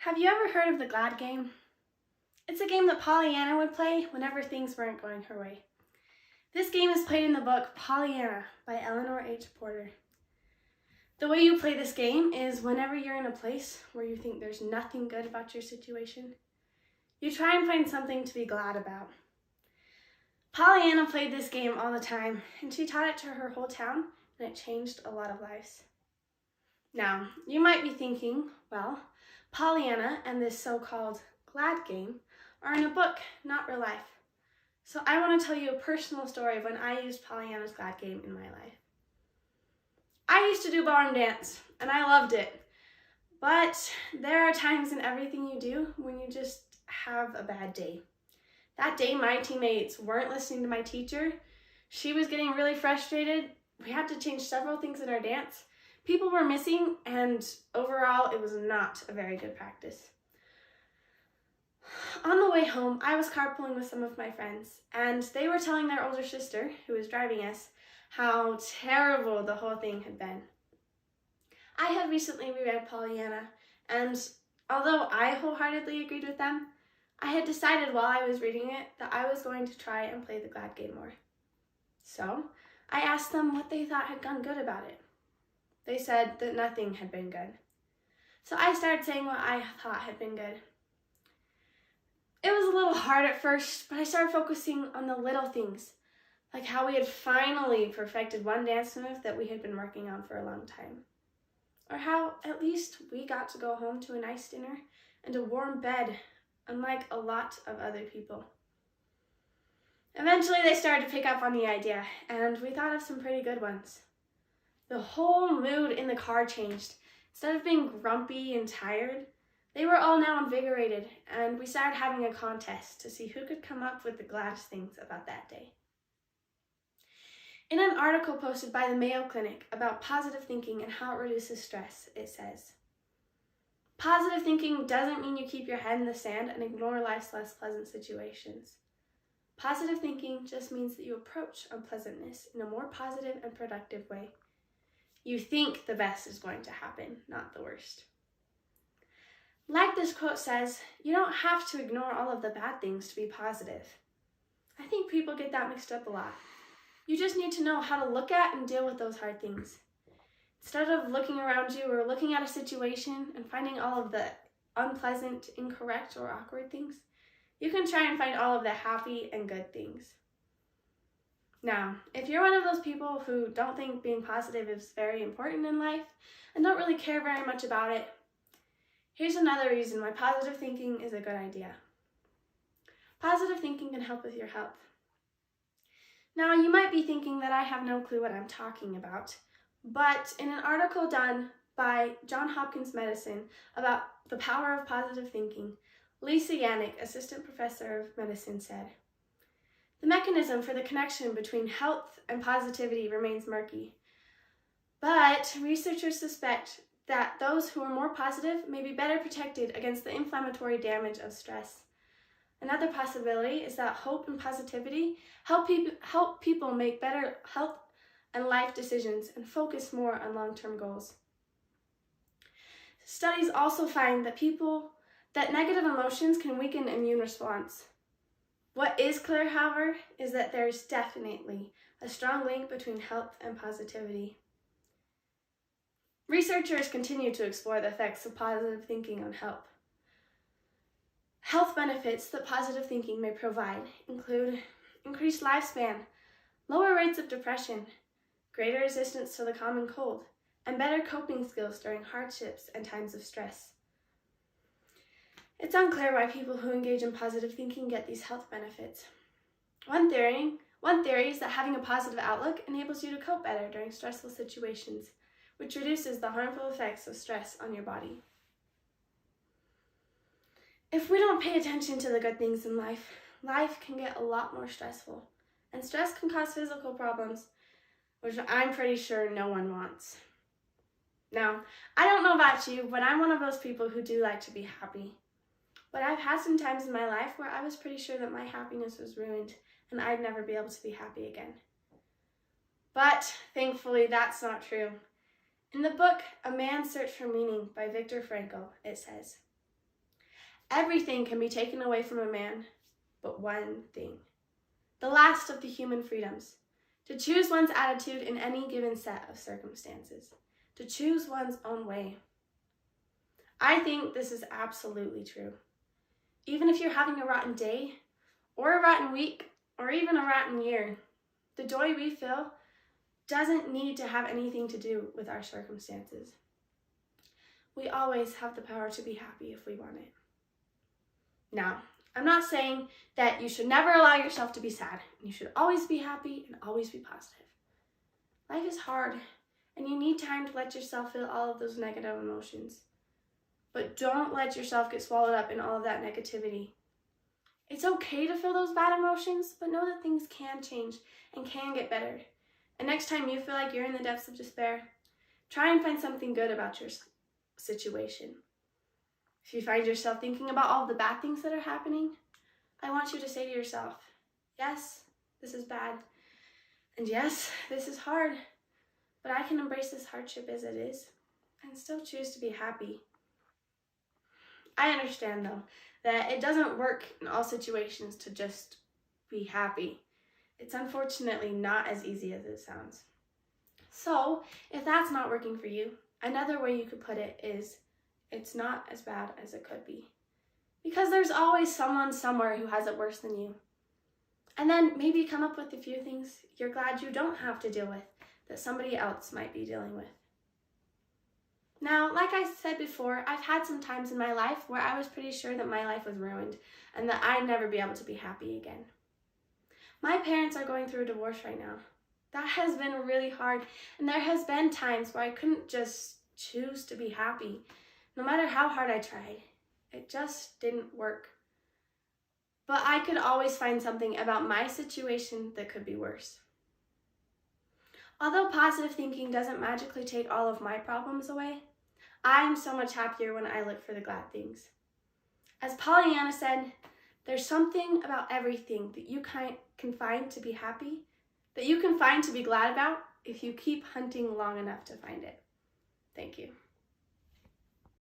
Have you ever heard of the Glad game? It's a game that Pollyanna would play whenever things weren't going her way. This game is played in the book Pollyanna by Eleanor H. Porter. The way you play this game is whenever you're in a place where you think there's nothing good about your situation, you try and find something to be glad about. Pollyanna played this game all the time, and she taught it to her whole town, and it changed a lot of lives. Now, you might be thinking, well, Pollyanna and this so-called Glad game are in a book, not real life. So I want to tell you a personal story of when I used Pollyanna's Glad game in my life. I used to do barn dance, and I loved it. But there are times in everything you do when you just have a bad day. That day, my teammates weren't listening to my teacher. She was getting really frustrated. We had to change several things in our dance. People were missing, and overall, it was not a very good practice. On the way home, I was carpooling with some of my friends, and they were telling their older sister, who was driving us, how terrible the whole thing had been. I had recently reread Pollyanna, and although I wholeheartedly agreed with them, I had decided while I was reading it that I was going to try and play the Glad game more. So I asked them what they thought had gone good about it. They said that nothing had been good. So I started saying what I thought had been good. It was a little hard at first, but I started focusing on the little things, like how we had finally perfected one dance move that we had been working on for a long time. Or how at least we got to go home to a nice dinner and a warm bed, unlike a lot of other people. Eventually they started to pick up on the idea, and we thought of some pretty good ones. The whole mood in the car changed. Instead of being grumpy and tired, they were all now invigorated, and we started having a contest to see who could come up with the gladdest things about that day. In an article posted by the Mayo Clinic about positive thinking and how it reduces stress, it says, "Positive thinking doesn't mean you keep your head in the sand and ignore life's less pleasant situations. Positive thinking just means that you approach unpleasantness in a more positive and productive way. You think the best is going to happen, not the worst." Like this quote says, you don't have to ignore all of the bad things to be positive. I think people get that mixed up a lot. You just need to know how to look at and deal with those hard things. Instead of looking around you or looking at a situation and finding all of the unpleasant, incorrect, or awkward things, you can try and find all of the happy and good things. Now, if you're one of those people who don't think being positive is very important in life and don't really care very much about it, here's another reason why positive thinking is a good idea. Positive thinking can help with your health. Now, you might be thinking that I have no clue what I'm talking about, but in an article done by Johns Hopkins Medicine about the power of positive thinking, Lisa Yannick, assistant professor of medicine, said, "The mechanism for the connection between health and positivity remains murky, but researchers suspect that those who are more positive may be better protected against the inflammatory damage of stress. Another possibility is that hope and positivity help people make better health and life decisions and focus more on long-term goals." Studies also find that negative emotions can weaken immune response. What is clear, however, is that there is definitely a strong link between health and positivity. Researchers continue to explore the effects of positive thinking on health. Health benefits that positive thinking may provide include increased lifespan, lower rates of depression, greater resistance to the common cold, and better coping skills during hardships and times of stress. It's unclear why people who engage in positive thinking get these health benefits. One theory is that having a positive outlook enables you to cope better during stressful situations, which reduces the harmful effects of stress on your body. If we don't pay attention to the good things in life, life can get a lot more stressful, and stress can cause physical problems, which I'm pretty sure no one wants. Now, I don't know about you, but I'm one of those people who do like to be happy. But I've had some times in my life where I was pretty sure that my happiness was ruined and I'd never be able to be happy again. But thankfully, that's not true. In the book, A Man's Search for Meaning by Viktor Frankl, it says, Everything can be taken away from a man, but one thing, the last of the human freedoms, to choose one's attitude in any given set of circumstances, to choose one's own way. I think this is absolutely true. Even if you're having a rotten day, or a rotten week, or even a rotten year, the joy we feel doesn't need to have anything to do with our circumstances. We always have the power to be happy if we want it. Now, I'm not saying that you should never allow yourself to be sad. You should always be happy and always be positive. Life is hard, and you need time to let yourself feel all of those negative emotions. But don't let yourself get swallowed up in all of that negativity. It's okay to feel those bad emotions, but know that things can change and can get better. And next time you feel like you're in the depths of despair, try and find something good about your situation. If you find yourself thinking about all the bad things that are happening, I want you to say to yourself, yes, this is bad. And yes, this is hard. But I can embrace this hardship as it is and still choose to be happy. I understand, though, that it doesn't work in all situations to just be happy. It's unfortunately not as easy as it sounds. So, if that's not working for you, another way you could put it is, it's not as bad as it could be. Because there's always someone somewhere who has it worse than you. And then maybe come up with a few things you're glad you don't have to deal with that somebody else might be dealing with. Now, like I said before, I've had some times in my life where I was pretty sure that my life was ruined and that I'd never be able to be happy again. My parents are going through a divorce right now. That has been really hard, and there has been times where I couldn't just choose to be happy, no matter how hard I tried. It just didn't work. But I could always find something about my situation that could be worse. Although positive thinking doesn't magically take all of my problems away, I'm so much happier when I look for the glad things. As Pollyanna said, there's something about everything that you can find to be happy, that you can find to be glad about if you keep hunting long enough to find it. Thank you.